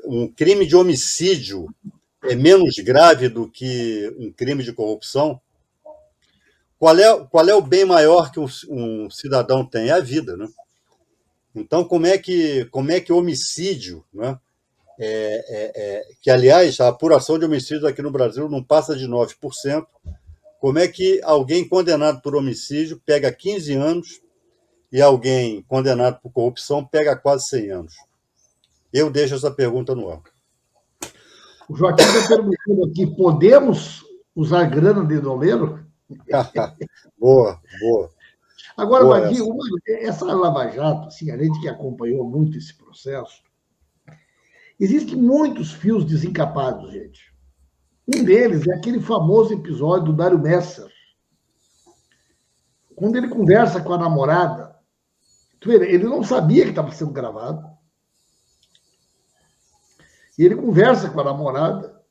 um crime de homicídio é menos grave do que um crime de corrupção? Qual é o bem maior que um cidadão tem? É a vida, né? Então, como é que o homicídio, né, que, aliás, a apuração de homicídios aqui no Brasil não passa de 9%, como é que alguém condenado por homicídio pega 15 anos e alguém condenado por corrupção pega quase 100 anos? Eu deixo essa pergunta no ar. O Joaquim está perguntando aqui, podemos usar grana de doleiro? Boa, boa. Agora, Boa Vadir, essa Lava Jato, assim, a gente que acompanhou muito esse processo, existem muitos fios desencapados, gente. Um deles é aquele famoso episódio do Dário Messer, quando ele conversa com a namorada, ele não sabia que estava sendo gravado, e ele conversa com a namorada,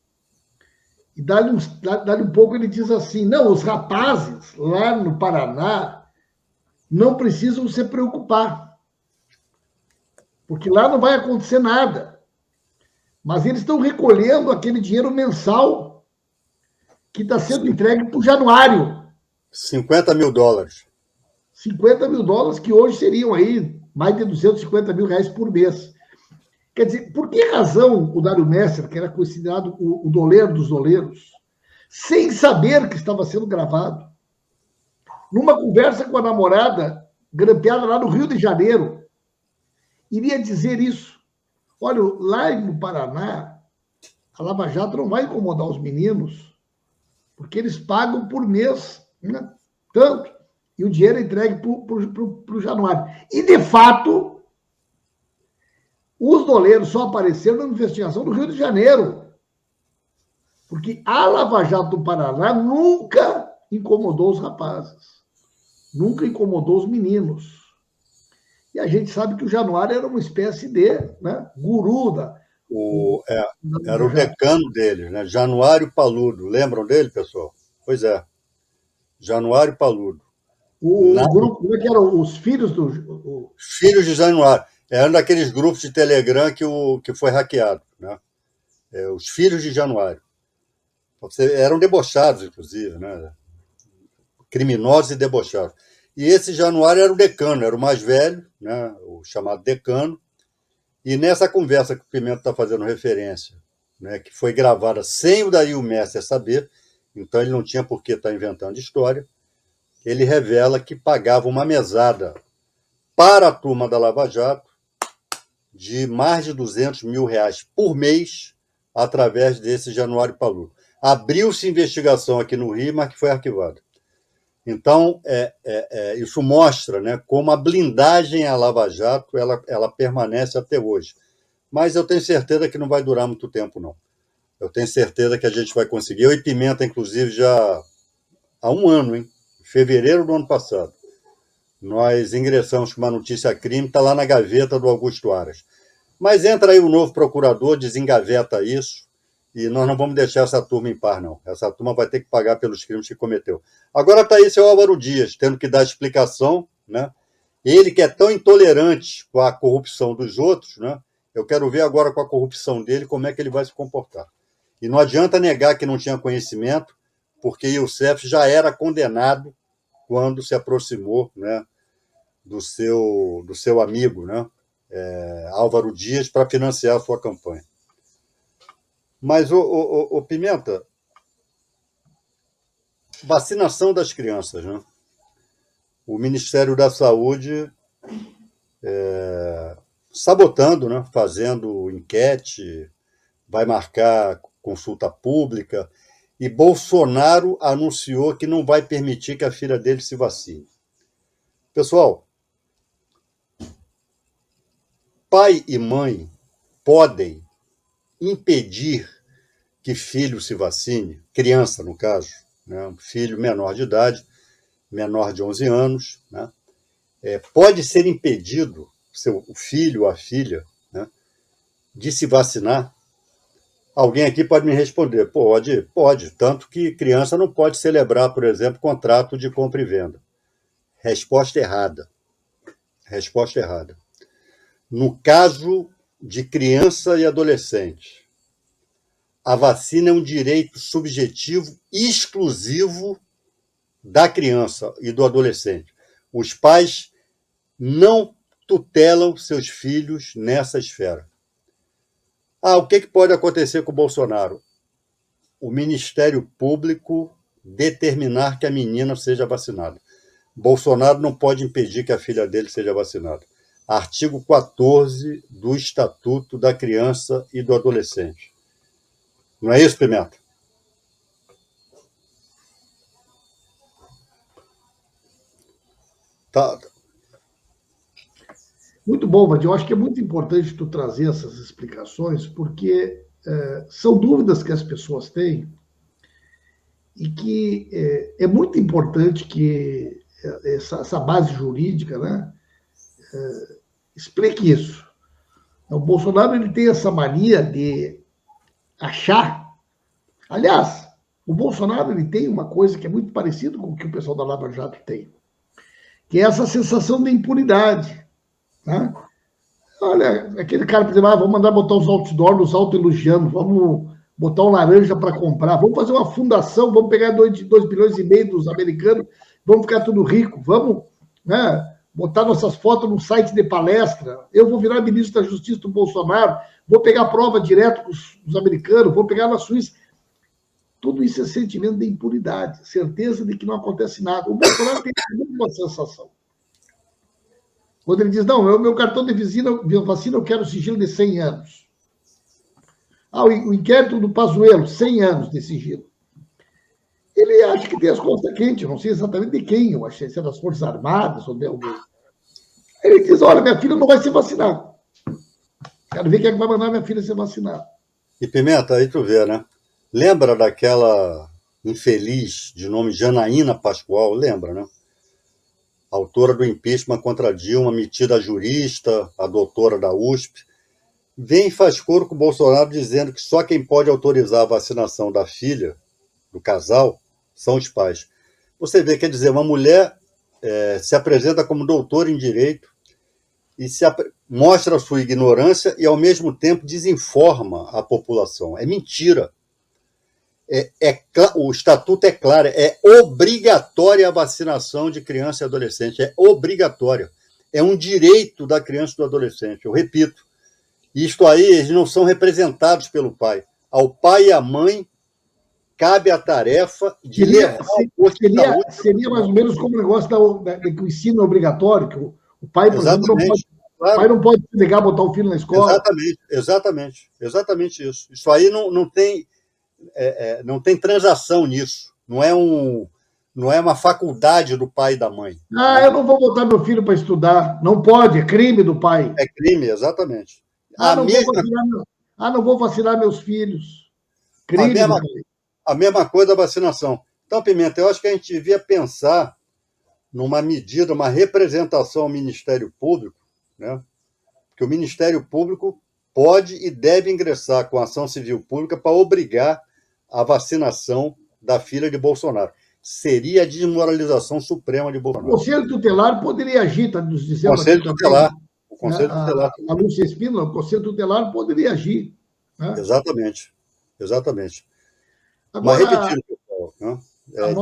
e dali um pouco ele diz assim, não, os rapazes lá no Paraná não precisam se preocupar, porque lá não vai acontecer nada. Mas eles estão recolhendo aquele dinheiro mensal que está sendo entregue para o Januário. $50 mil. $50 mil, que hoje seriam aí mais de R$250 mil por mês. Quer dizer, por que razão o Dário Messer, que era considerado o doleiro dos doleiros, sem saber que estava sendo gravado, numa conversa com a namorada, grampeada lá no Rio de Janeiro, iria dizer isso? Olha, lá no Paraná, a Lava Jato não vai incomodar os meninos, porque eles pagam por mês, né? Tanto, e o dinheiro é entregue para o Januário. E, de fato, os doleiros só apareceram na investigação do Rio de Janeiro, porque a Lava Jato do Paraná nunca incomodou os rapazes, nunca incomodou os meninos. E a gente sabe que o Januário era uma espécie de, né, guru da... Era o decano deles, né? Januário Paludo. Lembram dele, pessoal? Pois é. Januário Paludo. O grupo, como é que eram os filhos do... Filhos de Januário. Era um daqueles grupos de Telegram que foi hackeado, né? Os filhos de Januário. Eram debochados, inclusive, né? Criminosos e debochados. E esse Januário era o decano, era o mais velho, né? O chamado decano. E nessa conversa que o Pimenta está fazendo referência, né, que foi gravada sem o Dario Messer saber, então ele não tinha por que estar inventando história, ele revela que pagava uma mesada para a turma da Lava Jato de mais de R$200 mil por mês através desse Januário Paludo. Abriu-se investigação aqui no Rio, mas que foi arquivada. Então, isso mostra, né, como a blindagem à Lava Jato ela permanece até hoje. Mas eu tenho certeza que não vai durar muito tempo, não. Eu tenho certeza que a gente vai conseguir. Eu e Pimenta, inclusive, já há um ano, hein? Em fevereiro do ano passado, nós ingressamos com uma notícia crime, está lá na gaveta do Augusto Aras. Mas entra aí o novo procurador, desengaveta isso, e nós não vamos deixar essa turma em paz, não. Essa turma vai ter que pagar pelos crimes que cometeu. Agora está aí seu Álvaro Dias, tendo que dar explicação, né? Ele que é tão intolerante com a corrupção dos outros, né? Eu quero ver agora com a corrupção dele como é que ele vai se comportar. E não adianta negar que não tinha conhecimento, porque Youssef já era condenado quando se aproximou, né, do seu amigo, né, Álvaro Dias, para financiar a sua campanha. Mas, o Pimenta, vacinação das crianças, né? O Ministério da Saúde sabotando, né? Fazendo enquete, vai marcar consulta pública, e Bolsonaro anunciou que não vai permitir que a filha dele se vacine. Pessoal, pai e mãe podem impedir que filho se vacine, criança no caso, né? Um filho menor de idade, menor de 11 anos, né? Pode ser impedido o filho ou a filha, né, de se vacinar? Alguém aqui pode me responder, pode, tanto que criança não pode celebrar, por exemplo, contrato de compra e venda. Resposta errada. No caso de criança e adolescente. A vacina é um direito subjetivo exclusivo da criança e do adolescente. Os pais não tutelam seus filhos nessa esfera. O que pode acontecer com o Bolsonaro? O Ministério Público determinar que a menina seja vacinada. Bolsonaro não pode impedir que a filha dele seja vacinada. Artigo 14 do Estatuto da Criança e do Adolescente. Não é isso, Pimenta? Tá. Muito bom, Vadir. Eu acho que é muito importante tu trazer essas explicações, porque são dúvidas que as pessoas têm e que é muito importante que essa base jurídica, né, explique isso. O Bolsonaro ele tem essa mania de achar. Aliás, o Bolsonaro ele tem uma coisa que é muito parecida com o que o pessoal da Lava Jato tem, que é essa sensação de impunidade. Né? Olha, aquele cara, por exemplo, vamos mandar botar os outdoors, nos autoelogiando, vamos botar um laranja para comprar, vamos fazer uma fundação, vamos pegar 2,5 bilhões dos americanos, vamos ficar tudo rico, vamos, né, botar nossas fotos num site de palestra, eu vou virar ministro da Justiça do Bolsonaro, vou pegar prova direto com os americanos, vou pegar na Suíça. Tudo isso é sentimento de impunidade, certeza de que não acontece nada. O Bolsonaro tem uma sensação. Quando ele diz, não, o meu cartão de vacina eu quero sigilo de 100 anos. O inquérito do Pazuello, 100 anos de sigilo. Ele acha que tem as costas quentes, não sei exatamente de quem, eu achei, se é das Forças Armadas ou de alguém. Ele diz, olha, minha filha não vai ser vacinada. Quero ver quem é que vai mandar minha filha ser vacinada. E, Pimenta, aí tu vê, né? Lembra daquela infeliz de nome Janaína Pascoal? Lembra, né? Autora do impeachment contra Dilma, metida jurista, a doutora da USP, vem e faz coro com o Bolsonaro dizendo que só quem pode autorizar a vacinação da filha, do casal, são os pais. Você vê, quer dizer, uma mulher se apresenta como doutora em direito e mostra a sua ignorância e, ao mesmo tempo, desinforma a população. É mentira. O estatuto é claro, é obrigatória a vacinação de criança e adolescente, é obrigatória. É um direito da criança e do adolescente, eu repito. Isto aí, eles não são representados pelo pai. Ao pai e à mãe cabe a tarefa de levar ao posto de saúde. Seria mais ou menos como o negócio que o ensino é obrigatório, que o pai, por exemplo, não pode, claro. O pai não pode se negar a botar o filho na escola. Exatamente isso. Isso aí não tem transação nisso. Não é uma faculdade do pai e da mãe. Eu não vou botar meu filho para estudar. Não pode, é crime do pai. É crime, exatamente. Não vou vacinar meus filhos. Crime do pai. A mesma coisa da vacinação. Então, Pimenta, eu acho que a gente devia pensar numa medida, uma representação ao Ministério Público, né? Que o Ministério Público pode e deve ingressar com ação civil pública para obrigar a vacinação da filha de Bolsonaro. Seria a desmoralização suprema de Bolsonaro. O Conselho Tutelar poderia agir, está nos dizendo. O Conselho Tutelar. A Lúcia Espínola, o Conselho Tutelar poderia agir. Né? Exatamente. Agora, mas repetindo, pessoal, né?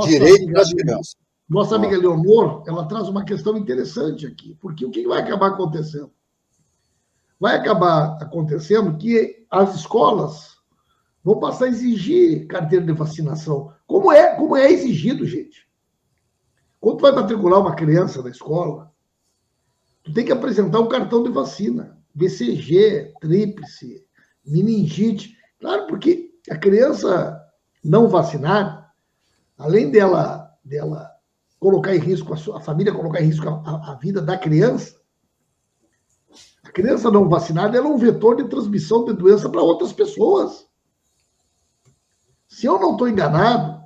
Direito das crianças. Nossa amiga Leonor, ela traz uma questão interessante aqui, porque o que vai acabar acontecendo? Vai acabar acontecendo que as escolas vão passar a exigir carteira de vacinação. Como é exigido, gente? Quando tu vai matricular uma criança na escola, tu tem que apresentar um cartão de vacina. BCG, tríplice, meningite. Claro, porque a criança não vacinar, além dela colocar em risco, a família colocar em risco a vida da criança, a criança não vacinada ela é um vetor de transmissão de doença para outras pessoas. Se eu não estou enganado,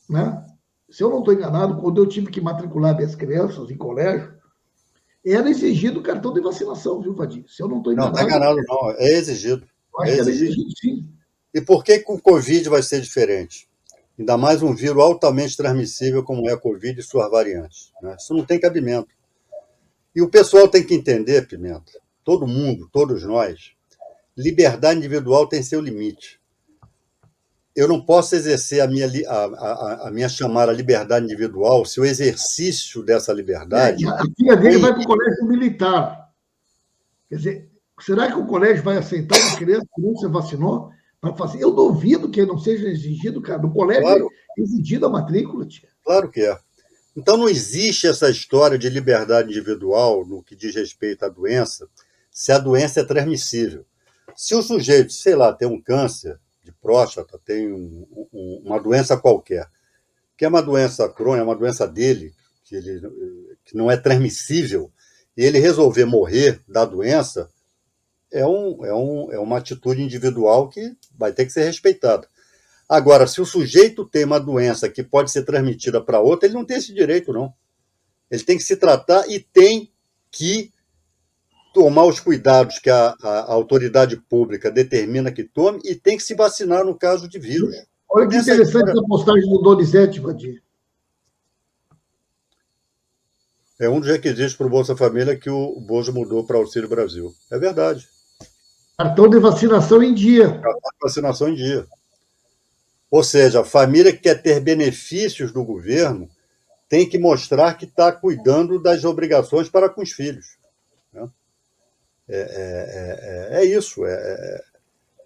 né? Quando eu tive que matricular minhas crianças em colégio, era exigido o cartão de vacinação, viu, Vadir? Se eu não estou enganado. Não está enganado, não. É exigido. Eu acho que era exigido, sim. E por que com o Covid vai ser diferente? Ainda mais um vírus altamente transmissível como é a Covid e suas variantes. Né? Isso não tem cabimento. E o pessoal tem que entender, Pimenta, todo mundo, todos nós, liberdade individual tem seu limite. Eu não posso exercer a minha chamada liberdade individual se o exercício dessa liberdade... A filha dele vai para o colégio militar. Quer dizer, será que o colégio vai aceitar uma criança que não se vacinou para fazer? Eu duvido que não seja exigido, cara. No colégio Claro, é exigida a matrícula, tia. claro que é. Então não existe essa história de liberdade individual no que diz respeito à doença, se a doença é transmissível. Se o sujeito, sei lá, tem um câncer de próstata, tem uma doença qualquer, que é uma doença crônica, é uma doença dele, que não é transmissível, e ele resolver morrer da doença, é uma atitude individual que vai ter que ser respeitada. Agora, se o sujeito tem uma doença que pode ser transmitida para outra, ele não tem esse direito, não. Ele tem que se tratar e tem que tomar os cuidados que a autoridade pública determina que tome e tem que se vacinar no caso de vírus. Olha que interessante essa postagem do Donizete, Vadir. É um dos requisitos para o Bolsa Família que o Bozo mudou para Auxílio Brasil. É verdade. Cartão de vacinação em dia. Cartão de vacinação em dia. Ou seja, a família que quer ter benefícios do governo tem que mostrar que está cuidando das obrigações para com os filhos. Né? É isso.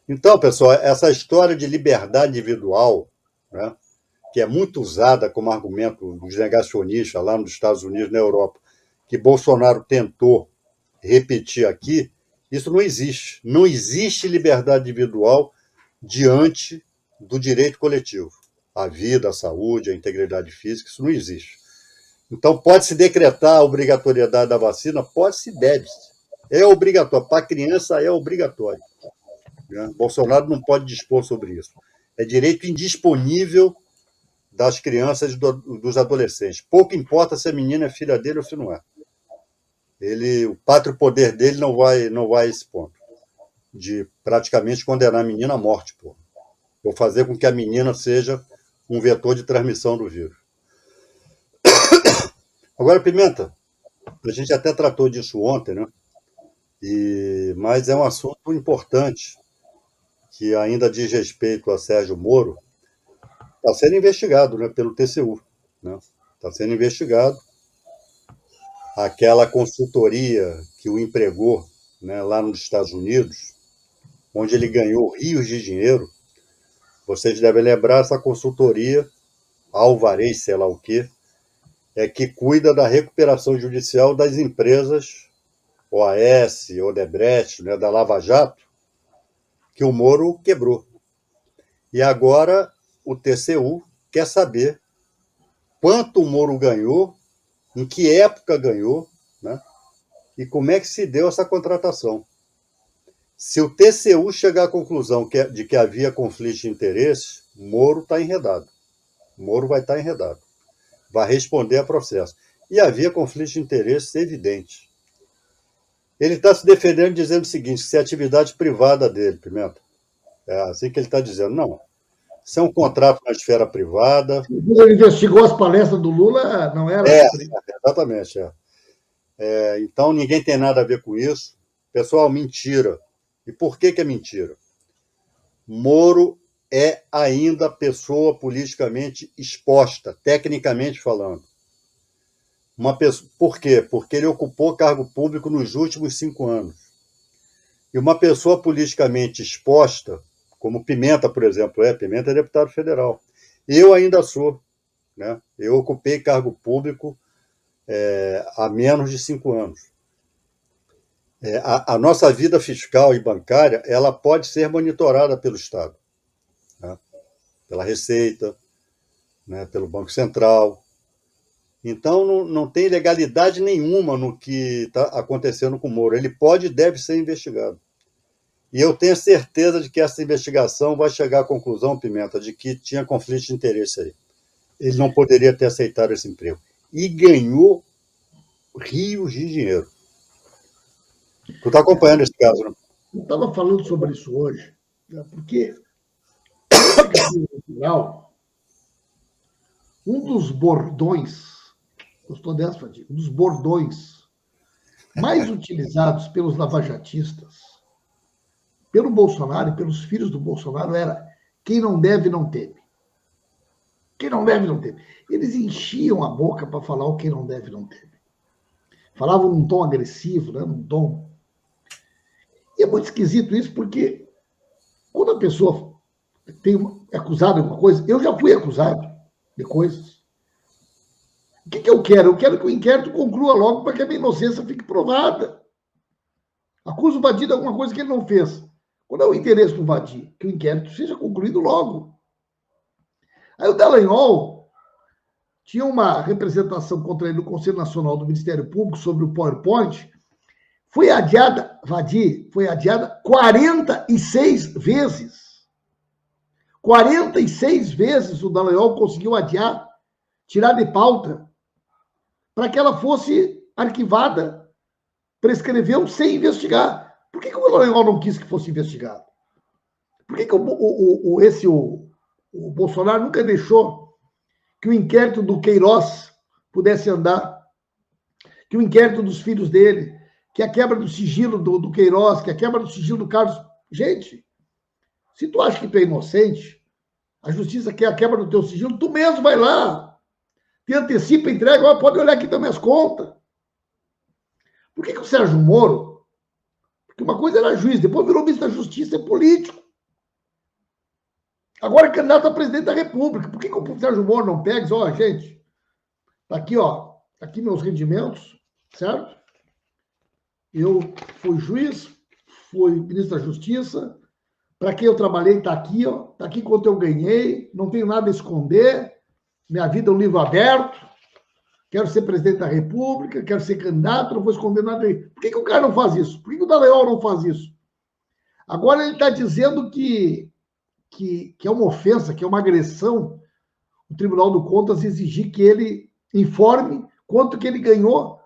Então, pessoal, essa história de liberdade individual, né, que é muito usada como argumento dos negacionistas lá nos Estados Unidos e na Europa, que Bolsonaro tentou repetir aqui, isso não existe. Não existe liberdade individual diante do direito coletivo. A vida, a saúde, a integridade física, isso não existe. Então, pode-se decretar a obrigatoriedade da vacina? Pode-se, deve-se. É obrigatório. Para a criança, é obrigatório. Bolsonaro não pode dispor sobre isso. É direito indisponível das crianças e dos adolescentes. Pouco importa se a menina é filha dele ou se não é. O pátrio poder dele não vai a esse ponto de praticamente condenar a menina à morte. Vou fazer com que a menina seja um vetor de transmissão do vírus. Agora, Pimenta, a gente até tratou disso ontem, né? Mas é um assunto importante que ainda diz respeito a Sérgio Moro. Está sendo investigado, né, pelo TCU. Está sendo investigado. Aquela consultoria que o empregou, né, lá nos Estados Unidos, onde ele ganhou rios de dinheiro. Vocês devem lembrar, essa consultoria, Alvarez, sei lá o quê, é que cuida da recuperação judicial das empresas OAS, Odebrecht, né, da Lava Jato, que o Moro quebrou. E agora o TCU quer saber quanto o Moro ganhou, em que época ganhou, né, e como é que se deu essa contratação. Se o TCU chegar à conclusão de que havia conflito de interesses, Moro está enredado. Moro vai estar enredado. Vai responder a processo. E havia conflito de interesses evidente. Ele está se defendendo dizendo o seguinte, que se é atividade privada dele, Pimenta. É assim que ele está dizendo. Não. Isso é um contrato na esfera privada. Ele investigou as palestras do Lula, não era? Exatamente. Então, ninguém tem nada a ver com isso. Pessoal, mentira. E por que é mentira? Moro é ainda pessoa politicamente exposta, tecnicamente falando. Por quê? Porque ele ocupou cargo público nos últimos 5 anos. E uma pessoa politicamente exposta, como Pimenta, por exemplo, Pimenta é deputado federal. Eu ainda sou. Né? Eu ocupei cargo público há menos de 5 anos. A nossa vida fiscal e bancária ela pode ser monitorada pelo Estado, né? Pela Receita, né? Pelo Banco Central. Então, não tem legalidade nenhuma no que está acontecendo com o Moro. Ele pode e deve ser investigado. E eu tenho certeza de que essa investigação vai chegar à conclusão, Pimenta, de que tinha conflito de interesse aí. Ele não poderia ter aceitado esse emprego. E ganhou rios de dinheiro. Tu está acompanhando esse caso, né? Eu estava falando sobre isso hoje, né, porque nesse capítulo final, um dos bordões, gostou dessa, Fadiga? Um dos bordões mais utilizados pelos lavajatistas pelo Bolsonaro e pelos filhos do Bolsonaro era quem não deve não teme. Quem não deve não teme. Eles enchiam a boca para falar o quem não deve não teme. Falavam num tom agressivo, né? Num tom. E é muito esquisito isso, porque quando a pessoa é acusada de alguma coisa, eu já fui acusado de coisas. O que eu quero? Eu quero que o inquérito conclua logo para que a minha inocência fique provada. Acuso o Vadir de alguma coisa que ele não fez. Qual é o interesse do Vadir? Que o inquérito seja concluído logo. Aí o Dallagnol tinha uma representação contra ele no Conselho Nacional do Ministério Público sobre o PowerPoint. Foi adiada, Vadir, foi adiada 46 vezes. 46 vezes o Dallagnol conseguiu adiar, tirar de pauta, para que ela fosse arquivada, prescreveu sem investigar. Por que o Dallagnol não quis que fosse investigado? Por que o Bolsonaro nunca deixou que o inquérito do Queiroz pudesse andar, que o inquérito dos filhos dele, que a quebra do sigilo do Queiroz, que a quebra do sigilo do Carlos... Gente, se tu acha que tu é inocente, a justiça quer a quebra do teu sigilo, tu mesmo vai lá, te antecipa, entrega, pode olhar aqui também as contas. Por que o Sérgio Moro, porque uma coisa era juiz, depois virou ministro da Justiça, é político. Agora é candidato a presidente da República. Por que o Sérgio Moro não pega e diz, ó, gente, tá aqui, ó, tá aqui meus rendimentos, certo? Eu fui juiz, fui ministro da Justiça, para quem eu trabalhei está aqui, ó, tá aqui quanto eu ganhei, não tenho nada a esconder, minha vida é um livro aberto, quero ser presidente da República, quero ser candidato, não vou esconder nada aí. Por que o cara não faz isso? Por que o Dallagnol não faz isso? Agora ele está dizendo que é uma ofensa, que é uma agressão, o Tribunal do Contas exigir que ele informe quanto que ele ganhou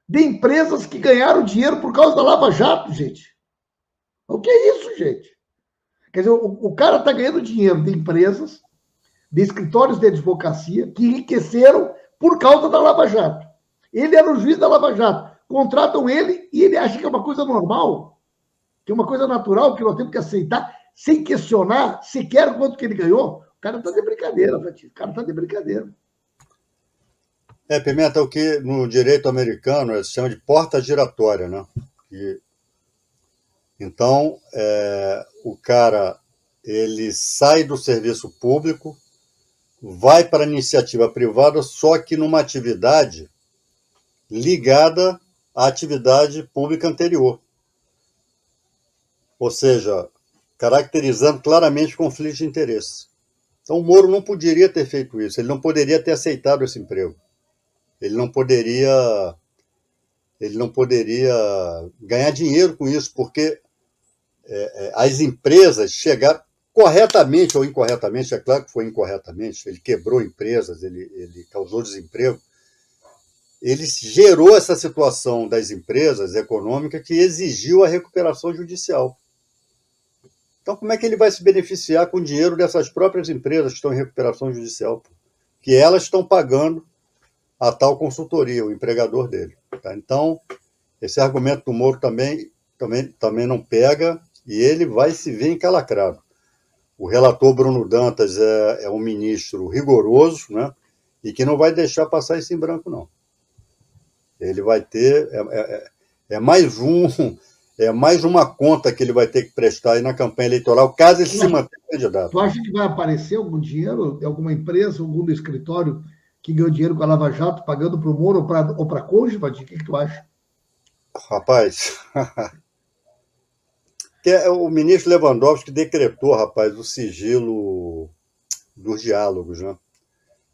de empresas que ganharam dinheiro por causa da Lava Jato, gente. O que é isso, gente? Quer dizer, o cara está ganhando dinheiro de empresas, de escritórios de advocacia, que enriqueceram por causa da Lava Jato. Ele era o juiz da Lava Jato. Contratam ele e ele acha que é uma coisa normal, que é uma coisa natural, que nós temos que aceitar, sem questionar sequer quanto que ele ganhou. O cara está de brincadeira, Fatih. O cara está de brincadeira. Pimenta, o que no direito americano se chama de porta giratória, né? Então, o cara ele sai do serviço público, vai para a iniciativa privada, só que numa atividade ligada à atividade pública anterior. Ou seja, caracterizando claramente conflito de interesse. Então, o Moro não poderia ter feito isso, ele não poderia ter aceitado esse emprego. Ele não poderia ganhar dinheiro com isso, porque as empresas chegaram, corretamente ou incorretamente, é claro que foi incorretamente, ele quebrou empresas, ele causou desemprego, ele gerou essa situação das empresas econômicas que exigiu a recuperação judicial. Então, como é que ele vai se beneficiar com o dinheiro dessas próprias empresas que estão em recuperação judicial? Que elas estão pagando a tal consultoria, o empregador dele. Tá? Então, esse argumento do Moro também não pega e ele vai se ver encalacrado. O relator Bruno Dantas é um ministro rigoroso, né? E que não vai deixar passar isso em branco, não. Ele vai ter... mais uma conta que ele vai ter que prestar aí na campanha eleitoral, caso ele se mantenha candidato. Tu acha que vai aparecer algum dinheiro de alguma empresa, algum escritório que ganhou dinheiro com a Lava Jato, pagando para o Moro ou para a Conde, Vadir? O que tu acha? Rapaz, é o ministro Lewandowski que decretou, rapaz, o sigilo dos diálogos, né?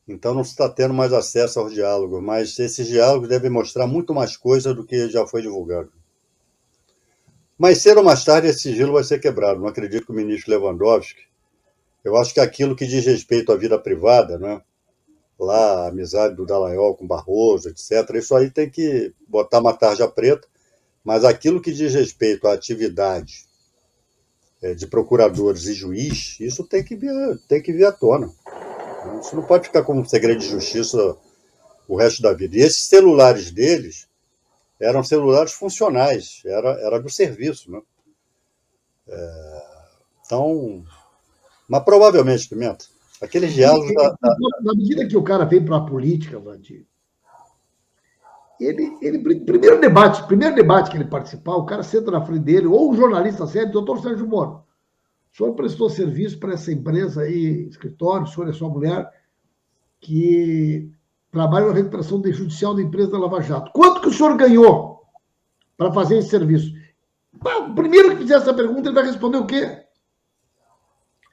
Então não se está tendo mais acesso aos diálogos, mas esses diálogos devem mostrar muito mais coisa do que já foi divulgado. Mais cedo ou mais tarde esse sigilo vai ser quebrado. Não acredito que o ministro Lewandowski... Eu acho que aquilo que diz respeito à vida privada, né? Lá, a amizade do Dallagnol com Barroso, etc., isso aí tem que botar uma tarja preta, mas aquilo que diz respeito à atividade de procuradores e juiz, isso tem que vir à tona. Isso não pode ficar como um segredo de justiça o resto da vida. E esses celulares deles eram celulares funcionais, era do serviço, né? Então, mas provavelmente, Pimenta, aqueles diálogos Na medida que o cara vem para a política, Vandir, primeiro debate que ele participar, o cara senta na frente dele, ou um jornalista sério, doutor Sérgio Moro, o senhor prestou serviço para essa empresa aí, escritório, o senhor é sua mulher, que trabalha na recuperação judicial da empresa da Lava Jato. Quanto que o senhor ganhou para fazer esse serviço? O primeiro que fizer essa pergunta, ele vai responder o quê?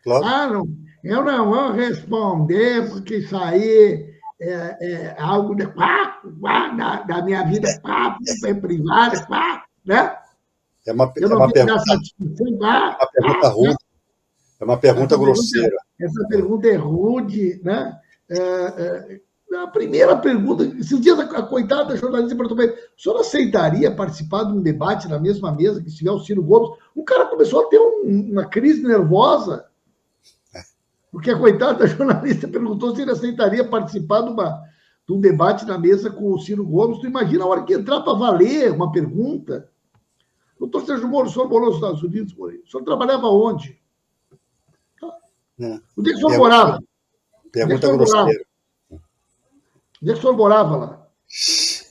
claro. Não, eu não vou responder, porque isso aí é algo da minha vida privada, né? É uma Eu não tenho pergunta, satisfação. uma pergunta rude, é uma pergunta grosseira. Essa pergunta é rude, né? A primeira pergunta, esses dias a coitada jornalista perguntou para ele, o senhor aceitaria participar de um debate na mesma mesa que estiver o Ciro Gomes? O cara começou a ter uma crise nervosa, porque a coitada jornalista perguntou se ele aceitaria participar de um debate na mesa com o Ciro Gomes. Tu imagina a hora que entrar para valer uma pergunta. Doutor Sérgio Moro, o senhor morou nos Estados Unidos, Moro? O senhor trabalhava onde? Onde é que o senhor morava? Pergunta grosseira. Onde é que o senhor morava lá?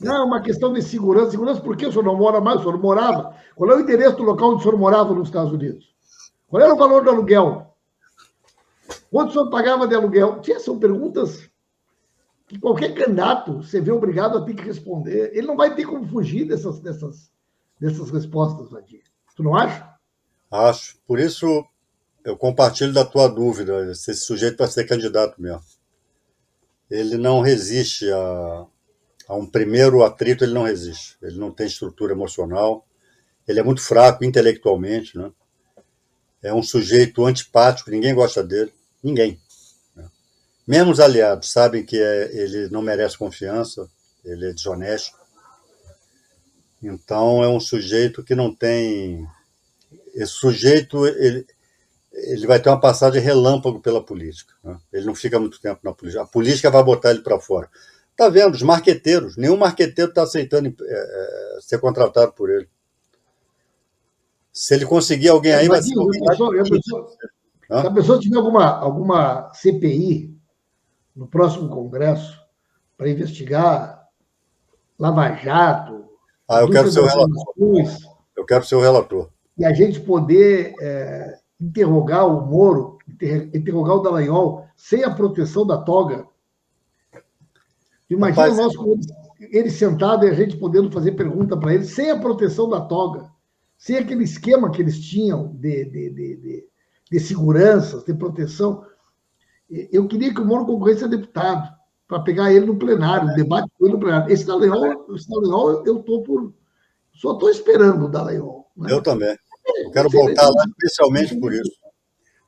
Não, é uma questão de segurança. Segurança por que o senhor não mora mais? O senhor morava. Qual é o endereço do local onde o senhor morava nos Estados Unidos? Qual era o valor do aluguel? Quanto o senhor pagava de aluguel? São perguntas que qualquer candidato você vê obrigado a ter que responder. Ele não vai ter como fugir dessas respostas, Vadir. Tu não acha? Acho. Por isso, eu compartilho da tua dúvida, se esse sujeito vai ser candidato mesmo. Ele não resiste a um primeiro atrito, ele não resiste. Ele não tem estrutura emocional, ele é muito fraco intelectualmente, né? É um sujeito antipático, ninguém gosta dele, ninguém. Né? Mesmo os aliados sabem que ele não merece confiança, ele é desonesto. Então, é um sujeito que não tem... Esse sujeito, ele vai ter uma passagem relâmpago pela política. Né? Ele não fica muito tempo na política. A política vai botar ele para fora. Está vendo? Os marqueteiros. Nenhum marqueteiro está aceitando ser contratado por ele. Se ele conseguir alguém aí, vai ser alguém... Se a pessoa tiver alguma CPI no próximo Congresso para investigar Lava Jato... eu quero ser o relator. Eu quero ser o relator. E a gente poder interrogar o Moro, interrogar o Dallagnol sem a proteção da toga. Imagina ele sentado e a gente podendo fazer pergunta para ele sem a proteção da toga, sem aquele esquema que eles tinham de segurança, de proteção. Eu queria que o Moro concorresse a deputado, para pegar ele no plenário, debate com ele no plenário. Esse Dallagnol eu só estou esperando o Dallagnol. Né? Eu também. Eu quero voltar lá especialmente por isso.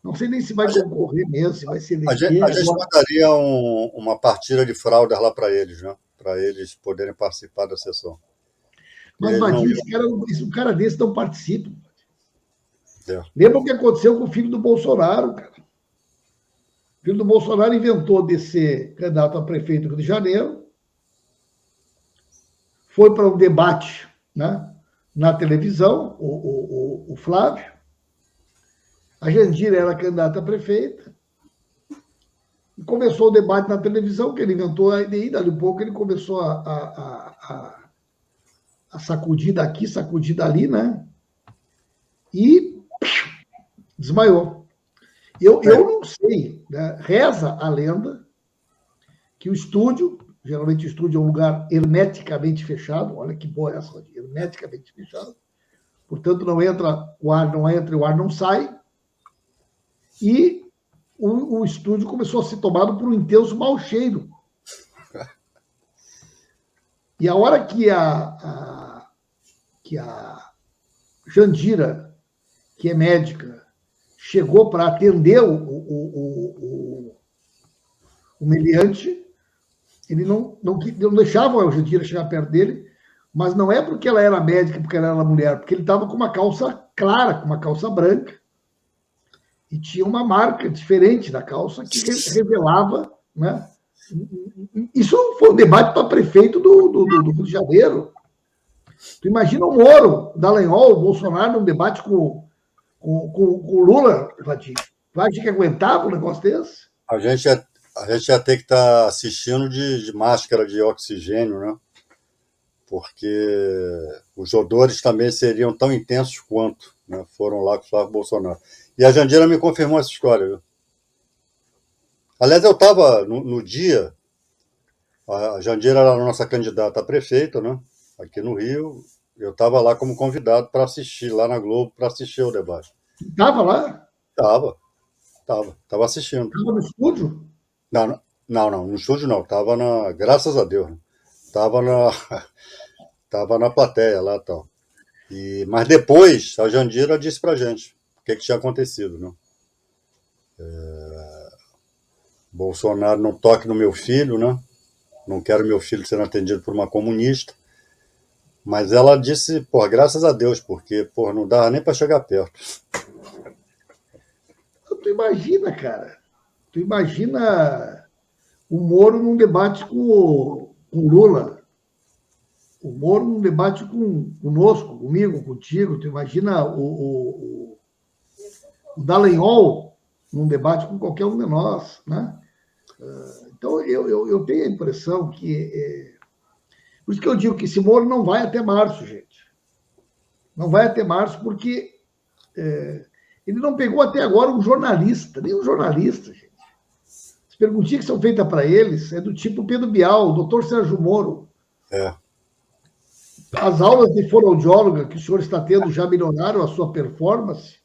Não sei nem se vai concorrer mesmo, se vai ser eleger. A gente mandaria uma partida de fraldas lá para eles, né? Para eles poderem participar da sessão. Mas, Vadir, um cara desse não participa. Lembra o que aconteceu com o filho do Bolsonaro, cara? O filho do Bolsonaro inventou de ser candidato a prefeito do Rio de Janeiro, foi para um debate, né? Na televisão, o Flávio. A Jandira era candidata a prefeita. E começou o debate na televisão, que ele inventou a ideia, dali um pouco ele começou a sacudir daqui, sacudir dali, né? E desmaiou. Eu não sei, né? Reza a lenda que o estúdio, geralmente o estúdio é um lugar hermeticamente fechado, olha que boa essa, hermeticamente fechado, portanto não entra o ar, não entra e o ar não sai, e o estúdio começou a ser tomado por um intenso mau cheiro. E a hora que a Jandira, que é médica, chegou para atender o meliante, ele não deixava a Jandira chegar perto dele, mas não é porque ela era médica, porque ela era mulher, porque ele estava com uma calça clara, com uma calça branca, e tinha uma marca diferente da calça que revelava, né? Isso foi um debate para prefeito do Rio de Janeiro. Tu imagina o Moro, Dallagnol, o Bolsonaro num debate com com o Lula, Vatinho? Vai ter que aguentar um negócio desse? A gente ia ter que estar assistindo de máscara de oxigênio, né? Porque os odores também seriam tão intensos quanto, né? Foram lá com o Flávio Bolsonaro. E a Jandira me confirmou essa história, viu? Aliás, eu estava no dia, a Jandira era a nossa candidata a prefeita, né? Aqui no Rio, eu estava lá como convidado para assistir, lá na Globo, para assistir o debate. Estava lá? Estava assistindo. Estava no estúdio? Não, no estúdio não, estava graças a Deus, né? Estava tava na plateia lá e tal. Mas depois, a Jandira disse pra gente o que tinha acontecido, né? Bolsonaro não toque no meu filho, né? Não quero meu filho sendo atendido por uma comunista. Mas ela disse, pô, graças a Deus, porque, pô, não dava nem para chegar perto. Tu imagina, cara. Tu imagina o Moro num debate com o Lula. O Moro num debate conosco, comigo, contigo. Tu imagina o Dallagnol num debate com qualquer um de nós, né? Então, eu tenho a impressão que... Por isso que eu digo que esse Moro não vai até março, gente. Não vai até março porque ele não pegou até agora um jornalista, nem um jornalista, gente. As perguntinhas que são feitas para eles é do tipo Pedro Bial, o doutor Sérgio Moro. É. As aulas de fonoaudióloga que o senhor está tendo já melhoraram a sua performance,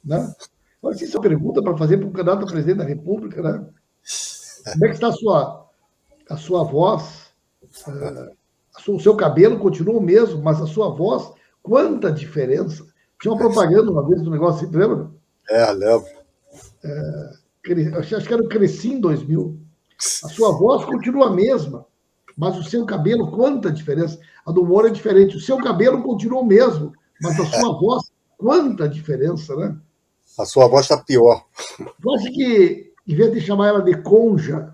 né? Mas isso é uma pergunta para fazer para o candidato a presidente da República, né? Como é que está a sua voz? O seu cabelo continua o mesmo, mas a sua voz, quanta diferença! Tinha uma propaganda uma vez do negócio, você lembra? Lembro. Acho que era o Cresci 2000. A sua voz continua a mesma, mas o seu cabelo, quanta diferença! A do Moro é diferente. O seu cabelo continua o mesmo, mas a sua voz, quanta diferença, né? A sua voz está pior. Eu acho que, em vez de chamar ela de conja,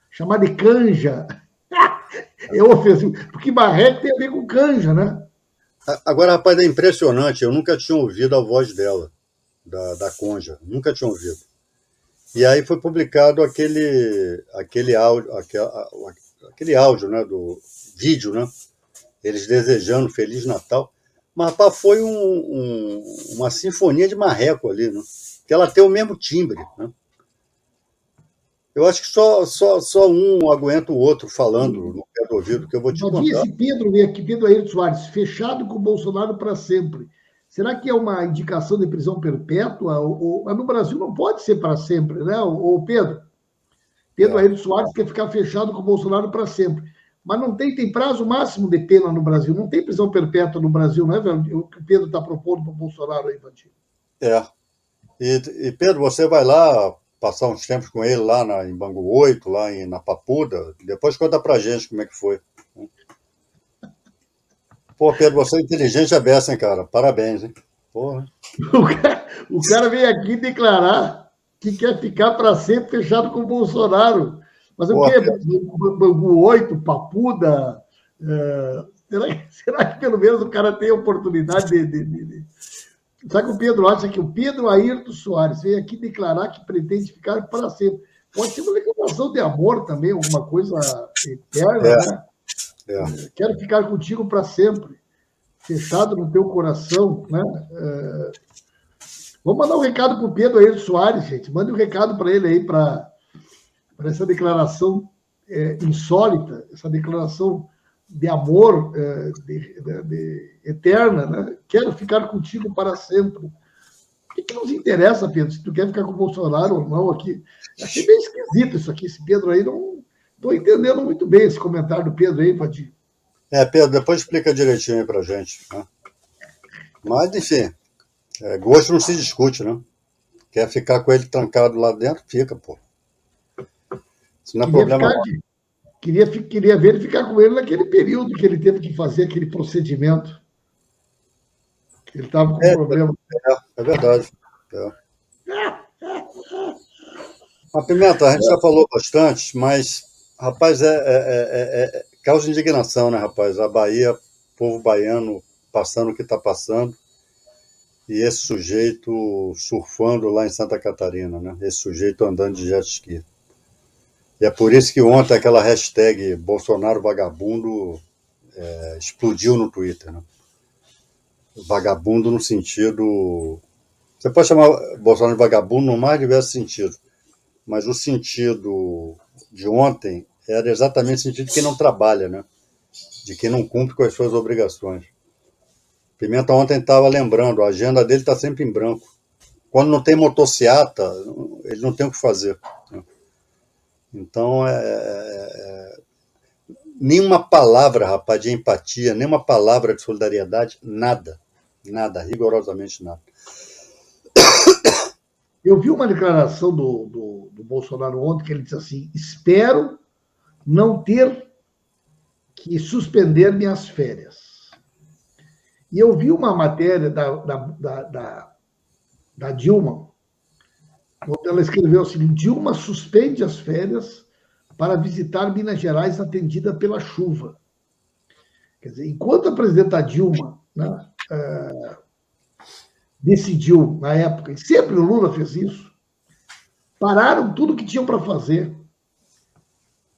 chamar de canja, é ofensivo. Porque marreco tem a ver com canja, né? Agora, rapaz, é impressionante. Eu nunca tinha ouvido a voz dela, da Conja. Nunca tinha ouvido. E aí foi publicado aquele áudio, né, do vídeo, né? Eles desejando Feliz Natal. Mas, rapaz, foi uma sinfonia de marreco ali, né? Que ela tem o mesmo timbre, né? Eu acho que só um aguenta o outro falando no pé do ouvido, que eu vou te contar. Esse Pedro veio aqui, Pedro Ayrton Soares, fechado com o Bolsonaro para sempre. Será que é uma indicação de prisão perpétua? No Brasil não pode ser para sempre, né? O Pedro? Pedro Ayrton Soares quer ficar fechado com o Bolsonaro para sempre. Mas não tem prazo máximo de pena no Brasil. Não tem prisão perpétua no Brasil, não é, velho? O que o Pedro está propondo para o Bolsonaro aí, Vantinho. E Pedro, você vai lá passar uns tempos com ele lá em Bangu 8, lá na Papuda. Depois conta pra gente como é que foi. Pô, Pedro, você é inteligente a beça, hein, cara? Parabéns, hein? Porra. O cara veio aqui declarar que quer ficar para sempre fechado com o Bolsonaro. Mas o quê? Bangu 8, Papuda? Será que pelo menos o cara tem a oportunidade de... Sabe que o Pedro acha que o Pedro Ayrton Soares veio aqui declarar que pretende ficar para sempre. Pode ser uma declaração de amor também, alguma coisa eterna, né? Quero ficar contigo para sempre, fechado no teu coração, né? Vamos mandar um recado para o Pedro Ayrton Soares, gente. Mande um recado para ele aí, para essa declaração insólita, essa declaração de amor eterna, né? Quero ficar contigo para sempre. O que nos interessa, Pedro, se tu quer ficar com o Bolsonaro ou não aqui? Achei bem esquisito isso aqui, esse Pedro aí, não estou entendendo muito bem esse comentário do Pedro aí, Paty. Pedro, depois explica direitinho aí pra gente, né? Mas, enfim, gosto não se discute, né? Quer ficar com ele trancado lá dentro, fica, pô. Isso não é problema não. Queria ver ele ficar com ele naquele período que ele teve que fazer aquele procedimento. Ele estava com problema. É verdade. A Pimenta, a gente já falou bastante, mas, rapaz, causa indignação, né, rapaz? A Bahia, povo baiano passando o que está passando. e esse sujeito surfando lá em Santa Catarina, né? Esse sujeito andando de jet ski. E é por isso que ontem aquela hashtag Bolsonaro vagabundo explodiu no Twitter, né? Vagabundo no sentido. Você pode chamar Bolsonaro de vagabundo no mais diversos sentidos, mas o sentido de ontem era exatamente o sentido de quem não trabalha, né? De quem não cumpre com as suas obrigações. Pimenta ontem estava lembrando, a agenda dele está sempre em branco. Quando não tem motociata, ele não tem o que fazer. Então, nenhuma palavra, rapaz, de empatia, nenhuma palavra de solidariedade, nada. Nada, rigorosamente nada. Eu vi uma declaração do Bolsonaro ontem que ele disse assim: espero não ter que suspender minhas férias. E eu vi uma matéria da Dilma, onde ela escreveu assim: Dilma suspende as férias para visitar Minas Gerais atendida pela chuva. Quer dizer, enquanto a presidenta Dilma, né, decidiu, na época, e sempre o Lula fez isso, pararam tudo que tinham para fazer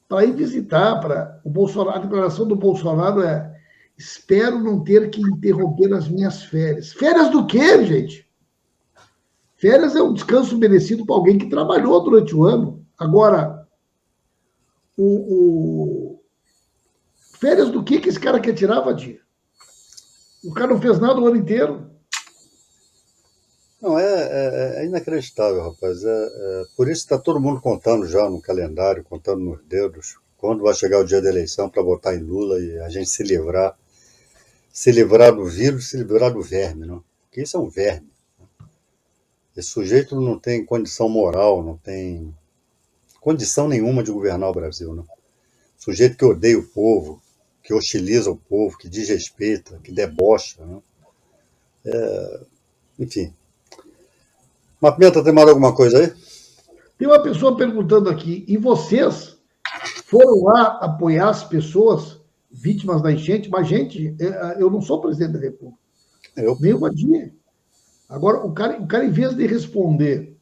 para ir visitar. Para o Bolsonaro, a declaração do Bolsonaro é: espero não ter que interromper as minhas férias. Férias do quê, gente? Férias é um descanso merecido para alguém que trabalhou durante o ano. Agora, férias do que esse cara quer tirar, Vadia? O cara não fez nada o ano inteiro. Não, é inacreditável, rapaz. Por isso está todo mundo contando já no calendário, contando nos dedos, quando vai chegar o dia da eleição para votar em Lula e a gente se livrar do vírus, se livrar do verme, não? Porque isso é um verme. Esse sujeito não tem condição moral, não tem condição nenhuma de governar o Brasil, não. Sujeito que odeia o povo, que hostiliza o povo, que desrespeita, que debocha, não? Enfim. Mas, Pimenta, tem mais alguma coisa aí? Tem uma pessoa perguntando aqui: e vocês foram lá apoiar as pessoas vítimas da enchente? Mas, gente, eu não sou presidente da República, Eu, nem o Vadia. Agora, o cara, em vez de responder,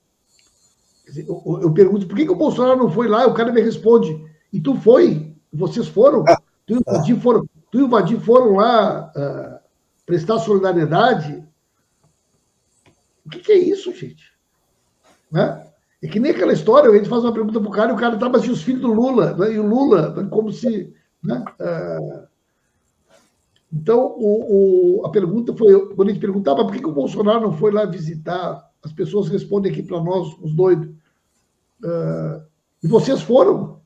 eu pergunto: por que o Bolsonaro não foi lá? O cara me responde: e tu foi? Vocês foram? Tu e o Vadir foram lá prestar solidariedade? O que é isso, gente? Né? É que nem aquela história: a gente faz uma pergunta para o cara e o cara tá, mas e os filhos do Lula? Né? E o Lula, né? Como se. Né? Então, a pergunta foi: quando a gente perguntava por que o Bolsonaro não foi lá visitar, as pessoas respondem aqui para nós, os doidos: e vocês foram?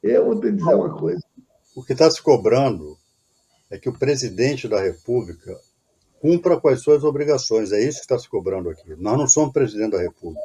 Eu vou te dizer uma coisa. o que está se cobrando é que o presidente da República cumpra com as suas obrigações. É isso que está se cobrando aqui. Nós não somos presidente da República.